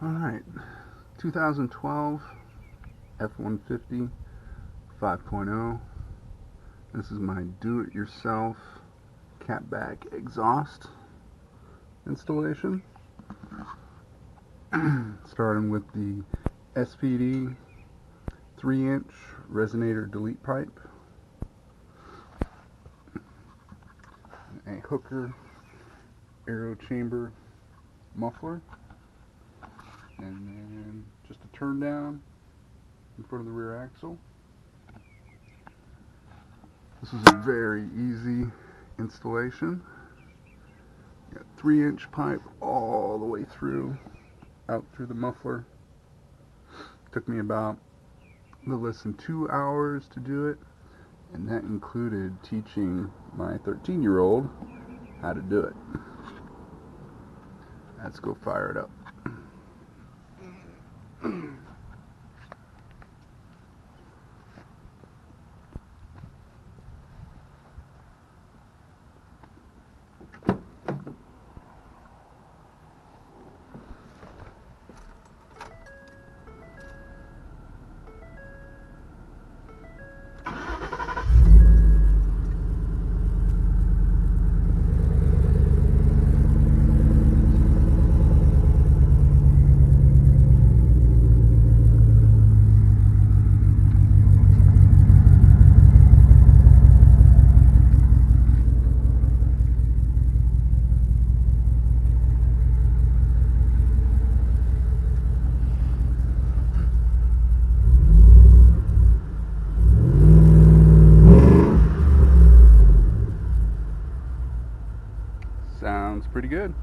Alright, 2012 F150 5.0. This is my do-it-yourself Cat Back exhaust installation. Starting with the SPD 3-inch resonator delete pipe, a Hooker AeroChamber muffler, and then just a turn down in front of the rear axle. This is a very easy installation. Got 3-inch pipe all the way through, out through the muffler. Took me about a little less than 2 hours to do it, and that included teaching my 13-year-old how to do it. Let's go fire it up. Sounds pretty good.